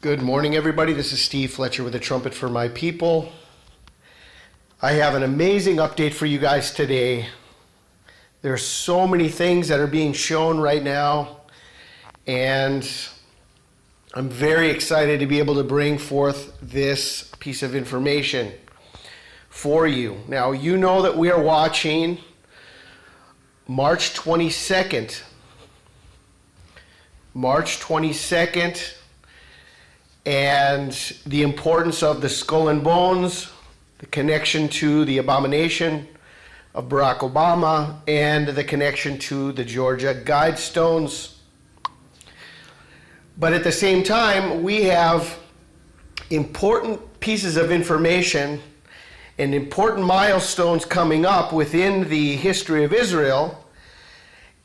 Good morning, everybody. This is Steve Fletcher with a trumpet for my people. I have an amazing update for you guys today. There are so many things that are being shown right now, and I'm very excited to be able to bring forth this piece of information for you. Now, you know that we are watching March 22nd. March 22nd. And the importance of the skull and bones, the connection to the abomination of Barack Obama, and the connection to the Georgia Guidestones. But at the same time, we have important pieces of information and important milestones coming up within the history of Israel.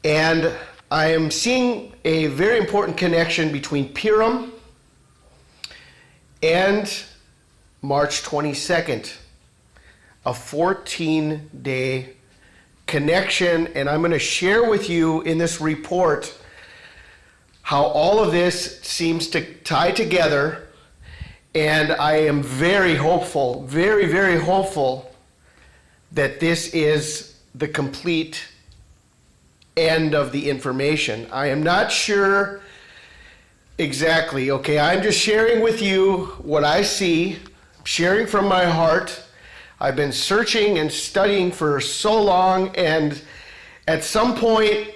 And I am seeing a very important connection between Purim and March 22nd, a 14-day connection, and I'm going to share with you in this report how all of this seems to tie together, and I am very hopeful, very, very hopeful that this is the complete end of the information. I am not sure exactly, okay? I'm just sharing with you what I see, sharing from my heart. I've been searching and studying for so long, and at some point,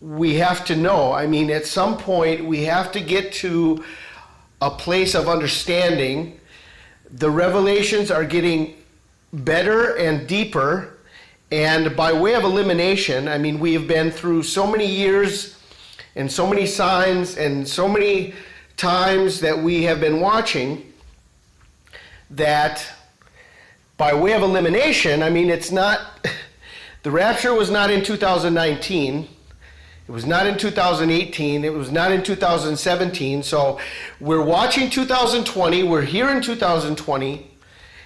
we have to know. At some point, we have to get to a place of understanding. The revelations are getting better and deeper, and by way of elimination, we have been through so many years and so many signs and so many times that we have been watching that by way of elimination, it's not, the rapture was not in 2019, it was not in 2018, it was not in 2017, so we're watching 2020, we're here in 2020,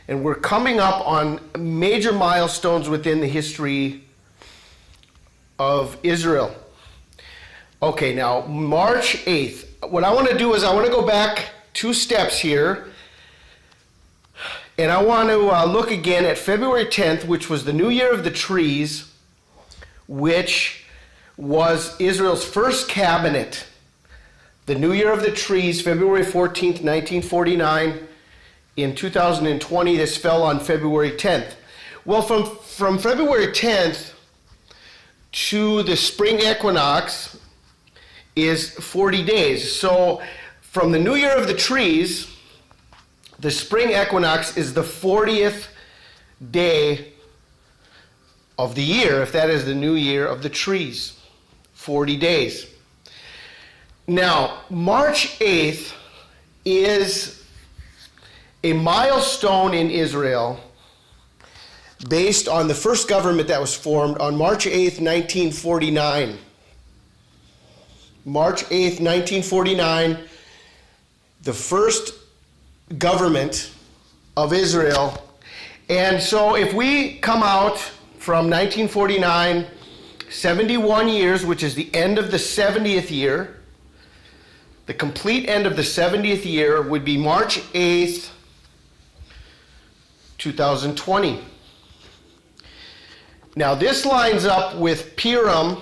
and we're coming up on major milestones within the history of Israel. Okay, now, March 8th. What I want to do is I want to go back 2 steps here, and I want to look again at February 10th, which was the New Year of the Trees, which was Israel's first cabinet. The New Year of the Trees, February 14th, 1949. In 2020, this fell on February 10th. Well, from February 10th to the spring equinox is 40 days. So from the New Year of the Trees, the spring equinox is the 40th day of the year, if that is the New Year of the Trees. 40 days. Now, March 8th is a milestone in Israel based on the first government that was formed on March 8th, 1949. March 8th, 1949, the first government of Israel. And so if we come out from 1949, 71 years, which is the end of the 70th year, the complete end of the 70th year would be March 8th, 2020. Now this lines up with Purim,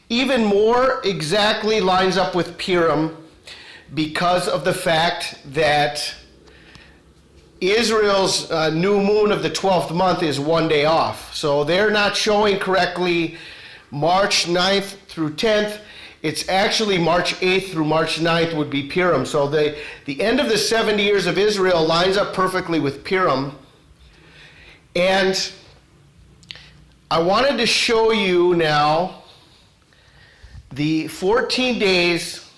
even more exactly lines up with Purim because of the fact that Israel's new moon of the 12th month is 1 day off. So they're not showing correctly March 9th through 10th. It's actually March 8th through March 9th would be Purim. So the end of the 70 years of Israel lines up perfectly with Purim. And I wanted to show you now the 14 days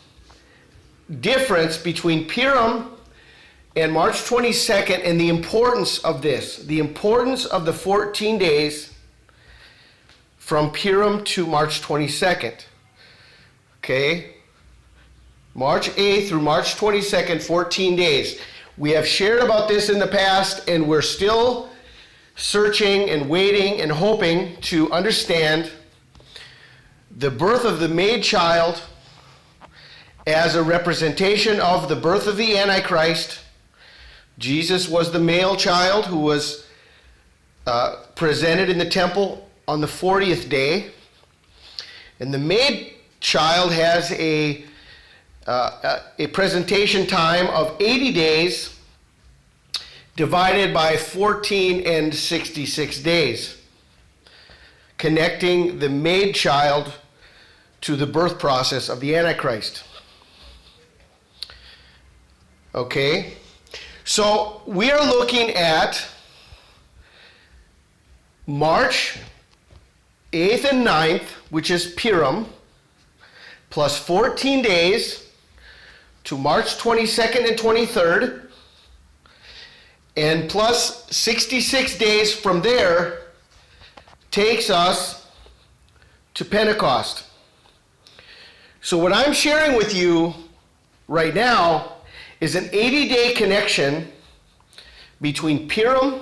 difference between Purim and March 22nd and the importance of this, the importance of the 14 days from Purim to March 22nd. Okay? March 8th through March 22nd, 14 days. We have shared about this in the past, and we're still searching and waiting and hoping to understand the birth of the maid child as a representation of the birth of the Antichrist. Jesus was the male child who was presented in the temple on the 40th day. And the maid child has a presentation time of 80 days divided by 14 and 66 days, connecting the maid child to the birth process of the Antichrist. Okay, so we are looking at March 8th and 9th, which is Purim, plus 14 days to March 22nd and 23rd, and plus 66 days from there takes us to Pentecost. So what I'm sharing with you right now is an 80-day connection between Purim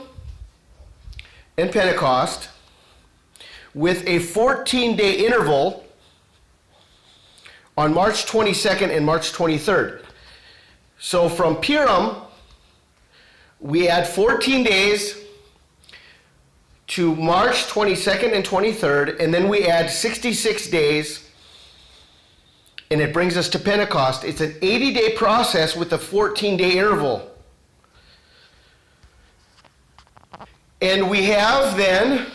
and Pentecost with a 14-day interval on March 22nd and March 23rd. So from Purim, we add 14 days to March 22nd and 23rd, and then we add 66 days, and it brings us to Pentecost. It's an 80-day process with a 14-day interval. And we have then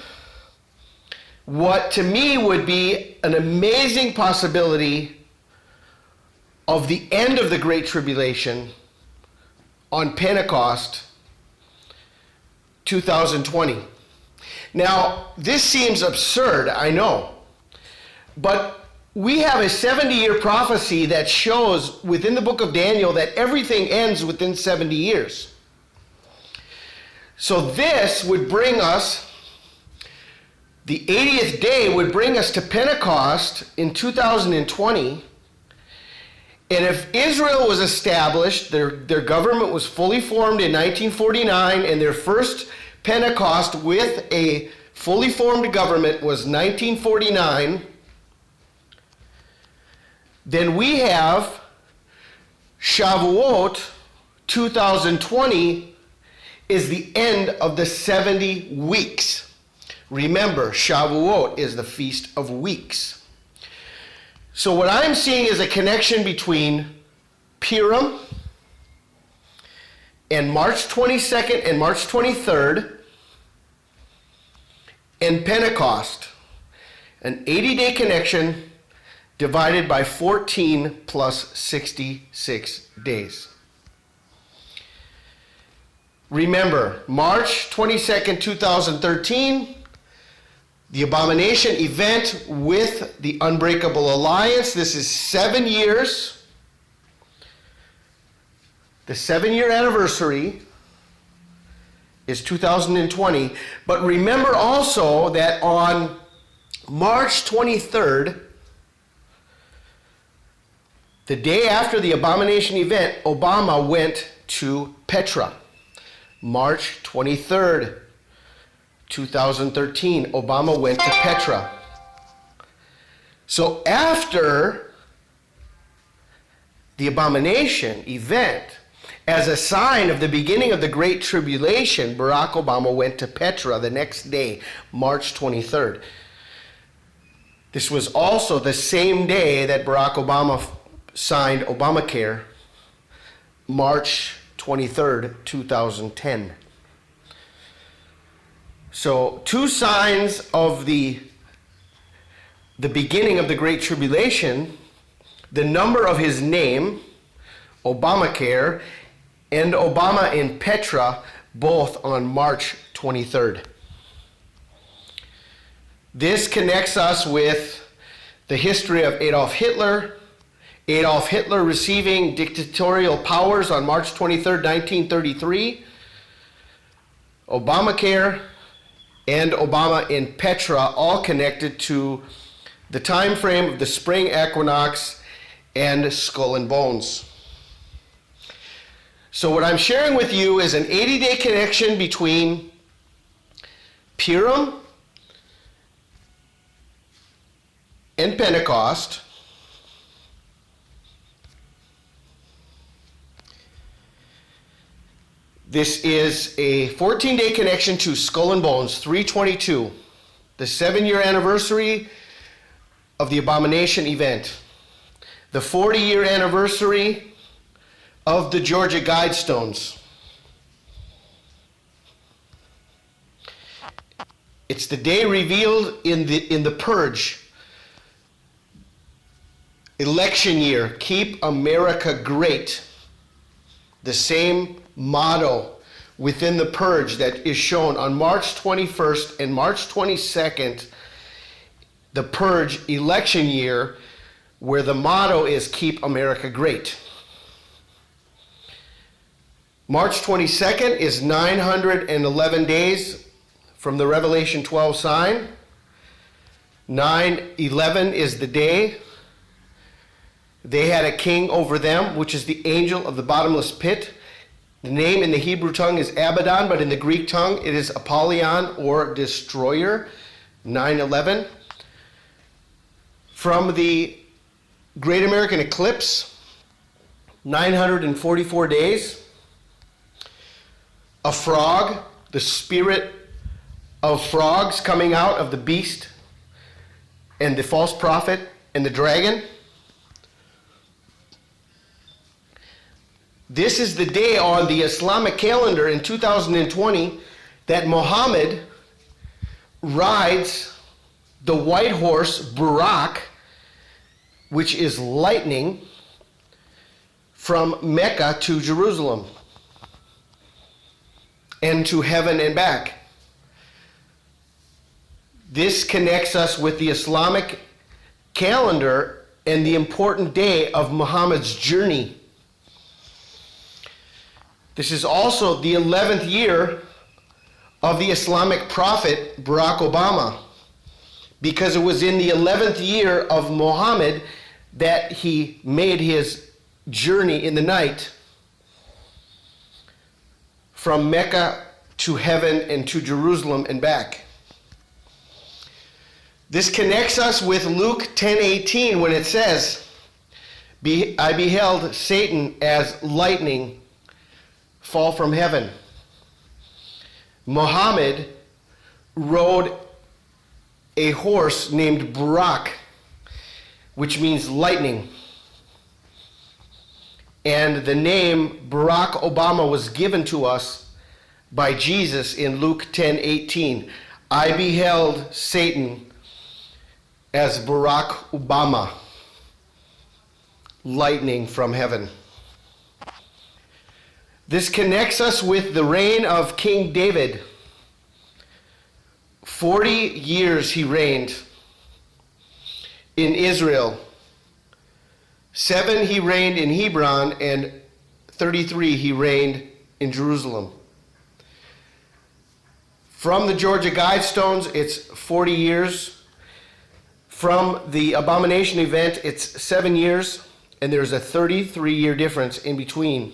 what to me would be an amazing possibility of the end of the Great Tribulation on Pentecost 2020. Now, this seems absurd, I know, but we have a 70-year prophecy that shows within the book of Daniel that everything ends within 70 years. So this would bring us, the 80th day would bring us to Pentecost in 2020. And if Israel was established, their government was fully formed in 1949, and their first Pentecost with a fully formed government was 1949, then we have Shavuot 2020 is the end of the 70 weeks. Remember, Shavuot is the Feast of Weeks. So what I'm seeing is a connection between Purim and March 22nd and March 23rd and Pentecost, an 80-day connection divided by 14 plus 66 days. Remember, March 22nd, 2013, the abomination event with the Unbreakable Alliance. This is 7 years. The 7-year anniversary is 2020. But remember also that on March 23rd, the day after the abomination event, Obama went to Petra. March 23rd, 2013, Obama went to Petra. So after the abomination event, as a sign of the beginning of the Great Tribulation, Barack Obama went to Petra the next day, March 23rd. This was also the same day that Barack Obama signed Obamacare, March 23rd, 2010. So, two signs of the beginning of the Great Tribulation: the number of his name, Obamacare, and Obama in Petra, both on March 23rd. This connects us with the history of Adolf Hitler. Adolf Hitler receiving dictatorial powers on March 23rd, 1933. Obamacare and Obama in Petra, all connected to the time frame of the spring equinox and Skull and Bones. So what I'm sharing with you is an 80-day connection between Purim and Pentecost, This is a 14-day connection to Skull and Bones, 322, the 7-year anniversary of the abomination event, the 40-year anniversary of the Georgia Guidestones. It's the day revealed in the Purge. Election year, keep America great. The same motto within the Purge that is shown on March 21st and March 22nd, the Purge election year, where the motto is keep America great. March 22nd is 911 days from the Revelation 12 sign. 9/11 is the day. They had a king over them, which is the angel of the bottomless pit. The name in the Hebrew tongue is Abaddon, but in the Greek tongue it is Apollyon or destroyer. 9/11. From the Great American Eclipse, 944 days. A frog, the spirit of frogs coming out of the beast and the false prophet and the dragon. This is the day on the Islamic calendar in 2020 that Mohammed rides the white horse Buraq, which is lightning, from Mecca to Jerusalem and to heaven and back. This connects us with the Islamic calendar and the important day of Muhammad's journey. This is also the 11th year of the Islamic prophet Barack Obama, because it was in the 11th year of Muhammad that he made his journey in the night from Mecca to heaven and to Jerusalem and back. This connects us with Luke 10:18 when it says, I beheld Satan as lightning fall from heaven. Muhammad rode a horse named Buraq, which means lightning. And the name Barack Obama was given to us by Jesus in Luke 10:18. I beheld Satan as Barack Obama, lightning from heaven. This connects us with the reign of King David. 40 years he reigned in Israel. 7 he reigned in Hebron, and 33 he reigned in Jerusalem. From the Georgia Guidestones, it's 40 years. From the abomination event, it's 7 years, and there's a 33-year difference in between.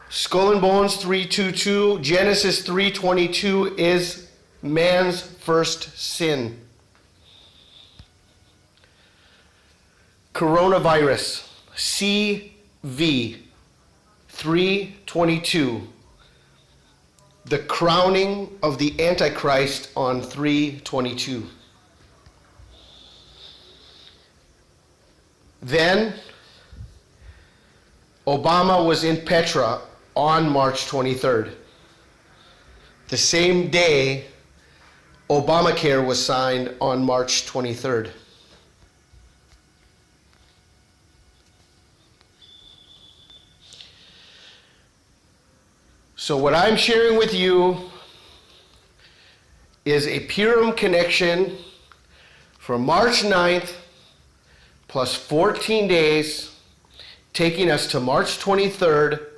Skull and Bones 3:22, Genesis 3:22 is man's first sin. Coronavirus, CV 3:22. The crowning of the Antichrist on 3:22. Then Obama was in Petra on March 23rd. The same day Obamacare was signed on March 23rd. So what I'm sharing with you is a Purim connection from March 9th plus 14 days, taking us to March 23rd,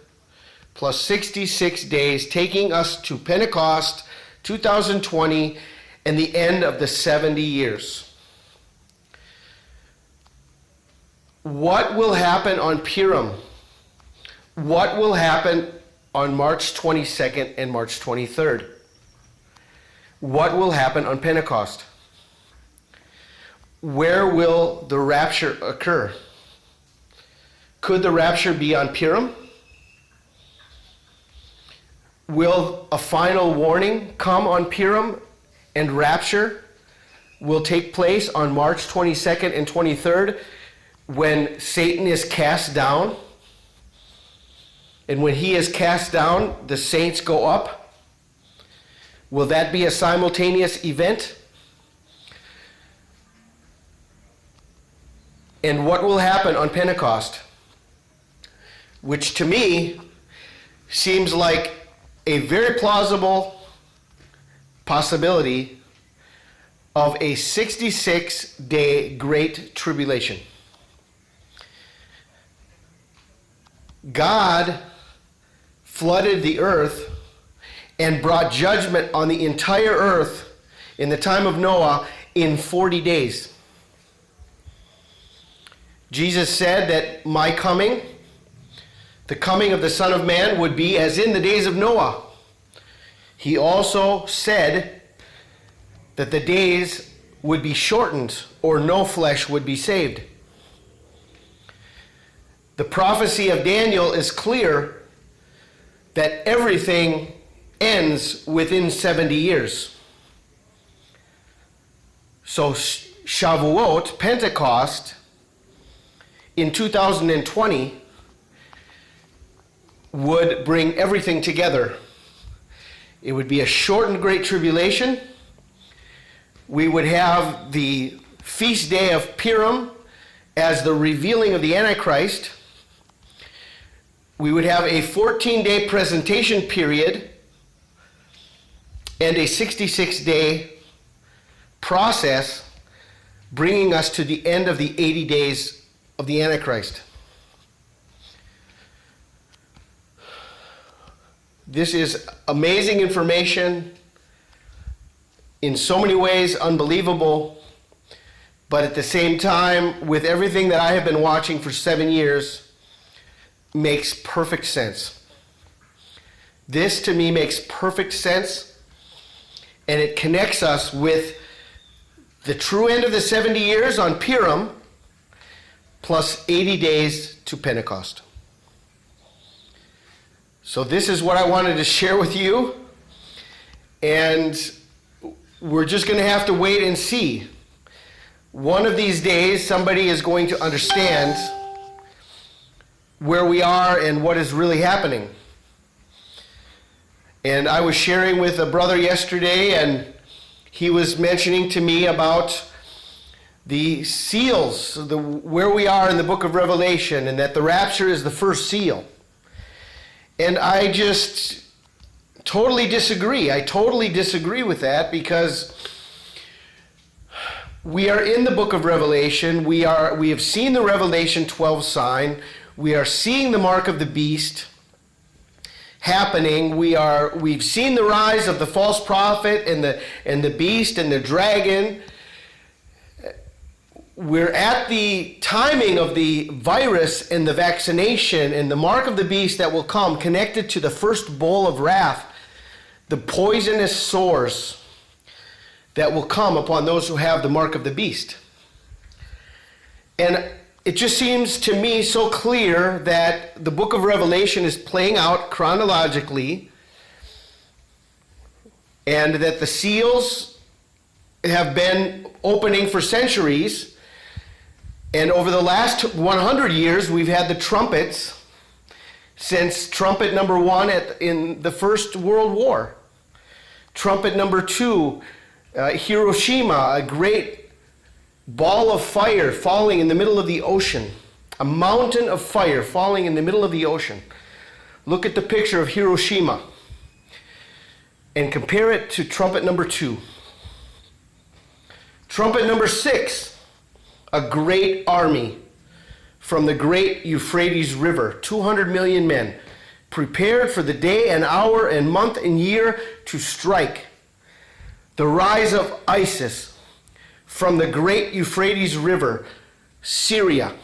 plus 66 days, taking us to Pentecost 2020 and the end of the 70 years. What will happen on Purim? What will happen on March 22nd and March 23rd? What will happen on Pentecost? Where will the rapture occur? Could the rapture be on Purim? Will a final warning come on Purim and rapture will take place on March 22nd and 23rd when Satan is cast down? And when he is cast down, the saints go up? Will that be a simultaneous event? And what will happen on Pentecost? Which to me seems like a very plausible possibility of a 66-day Great Tribulation. God flooded the earth and brought judgment on the entire earth in the time of Noah in 40 days. Jesus said that my coming, the coming of the Son of Man, would be as in the days of Noah. He also said that the days would be shortened or no flesh would be saved. The prophecy of Daniel is clear that everything ends within 70 years. So Shavuot, Pentecost, in 2020 would bring everything together. It would be a shortened Great Tribulation. We would have the feast day of Purim as the revealing of the Antichrist. We would have a 14-day presentation period and a 66-day process bringing us to the end of the 80 days of the Antichrist. This is amazing information, in so many ways unbelievable, but at the same time, with everything that I have been watching for 7 years, makes perfect sense. This to me makes perfect sense, and it connects us with the true end of the 70 years on Purim, plus 80 days to Pentecost. So this is what I wanted to share with you, and we're just going to have to wait and see. One of these days, somebody is going to understand where we are and what is really happening. And I was sharing with a brother yesterday, and he was mentioning to me about the seals, where we are in the book of Revelation, and that the rapture is the first seal. And I just totally disagree. I totally disagree with that, because we are in the book of Revelation. We have seen the Revelation 12 sign. We are seeing the mark of the beast happening. We've seen the rise of the false prophet and the beast and the dragon. We're at the timing of the virus and the vaccination and the mark of the beast that will come, connected to the first bowl of wrath, the poisonous sores that will come upon those who have the mark of the beast. And it just seems to me so clear that the book of Revelation is playing out chronologically, and that the seals have been opening for centuries. And over the last 100 years, we've had the trumpets since trumpet number 1 in the First World War. Trumpet number 2, Hiroshima, a great ball of fire falling in the middle of the ocean. A mountain of fire falling in the middle of the ocean. Look at the picture of Hiroshima and compare it to trumpet number 2. Trumpet number 6. A great army from the great Euphrates River, 200 million men, prepared for the day and hour and month and year to strike. The rise of ISIS from the great Euphrates River, Syria.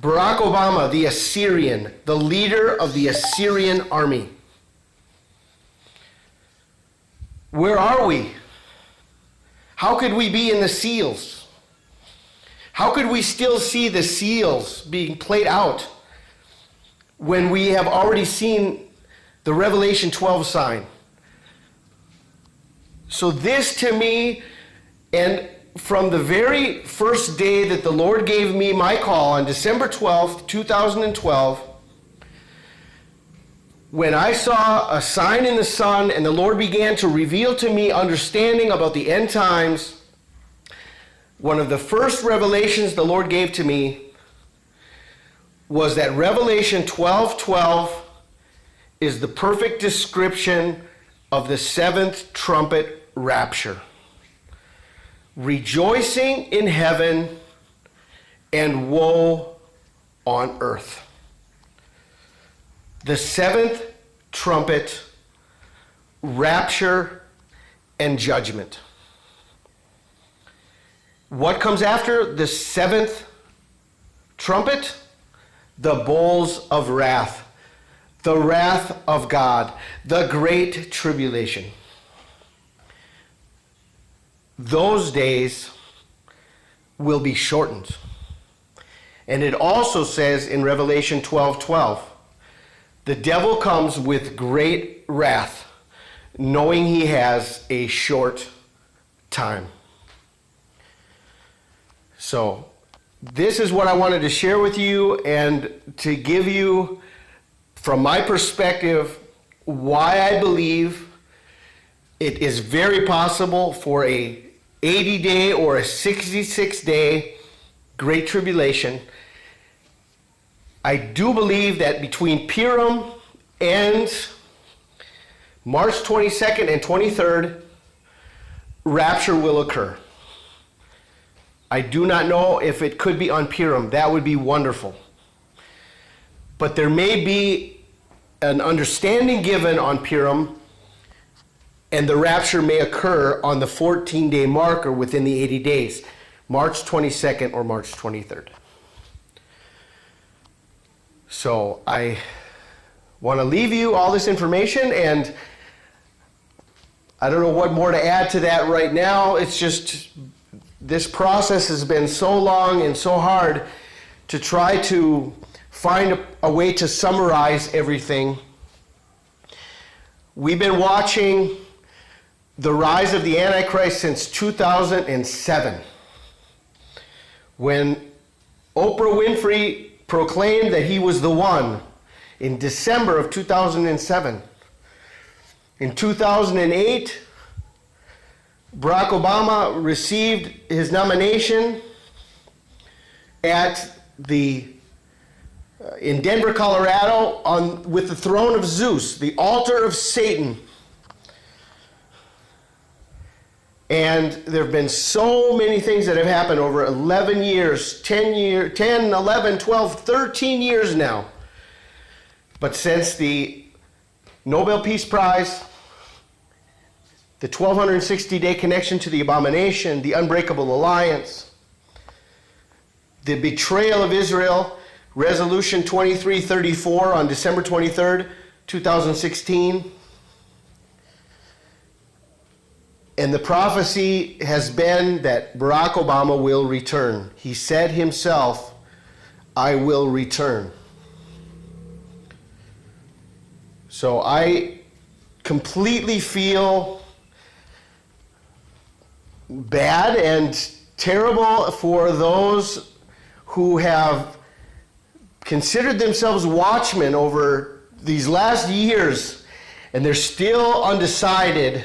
Barack Obama, the Assyrian, the leader of the Assyrian army. Where are we? How could we be in the seals? How could we still see the seals being played out when we have already seen the Revelation 12 sign? So this to me, and from the very first day that the Lord gave me my call on December 12th, 2012, when I saw a sign in the sun and the Lord began to reveal to me understanding about the end times, one of the first revelations the Lord gave to me was that Revelation 12:12 is the perfect description of the seventh trumpet rapture. Rejoicing in heaven and woe on earth. The seventh trumpet, rapture, and judgment. What comes after the seventh trumpet? The bowls of wrath, the wrath of God, the great tribulation. Those days will be shortened. And it also says in Revelation 12:12, the devil comes with great wrath, knowing he has a short time. So, this is what I wanted to share with you and to give you, from my perspective, why I believe it is very possible for a 80-day or a 66-day Great Tribulation. I do believe that between Purim and March 22nd and 23rd, rapture will occur. I do not know if it could be on Purim. That would be wonderful. But there may be an understanding given on Purim, and the rapture may occur on the 14-day marker within the 80 days, March 22nd or March 23rd. So I want to leave you all this information, and I don't know what more to add to that right now. It's just this process has been so long and so hard to try to find a way to summarize everything. We've been watching the rise of the Antichrist since 2007, when Oprah Winfrey proclaimed that he was the one in December of 2007. In 2008, Barack Obama received his nomination in Denver, Colorado, with the throne of Zeus, the altar of Satan. And there have been so many things that have happened over 11 years, 10, 11, 12, 13 years now. But since the Nobel Peace Prize, the 1260-day connection to the abomination, the unbreakable alliance, the betrayal of Israel, Resolution 2334 on December 23rd, 2016, and the prophecy has been that Barack Obama will return. He said himself, "I will return." So I completely feel bad and terrible for those who have considered themselves watchmen over these last years, and they're still undecided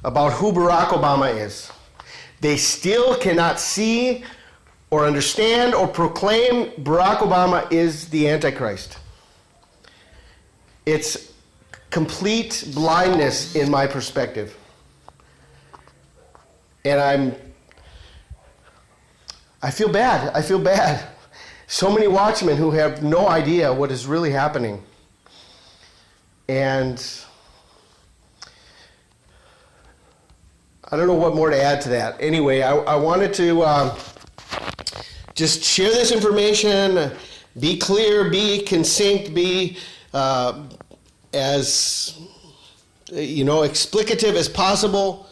about who Barack Obama is. They still cannot see or understand or proclaim Barack Obama is the Antichrist. It's complete blindness in my perspective. And I feel bad. I feel bad. So many watchmen who have no idea what is really happening. And I don't know what more to add to that. Anyway, I wanted to just share this information, be clear, be succinct, be as explicative as possible.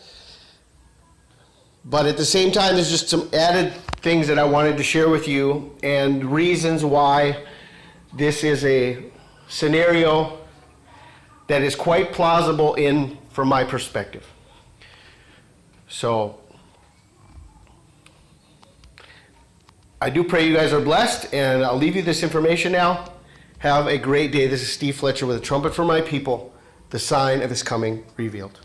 But at the same time, there's just some added things that I wanted to share with you and reasons why this is a scenario that is quite plausible from my perspective. So I do pray you guys are blessed, and I'll leave you this information now. Have a great day. This is Steve Fletcher with a trumpet for my people, the sign of his coming revealed.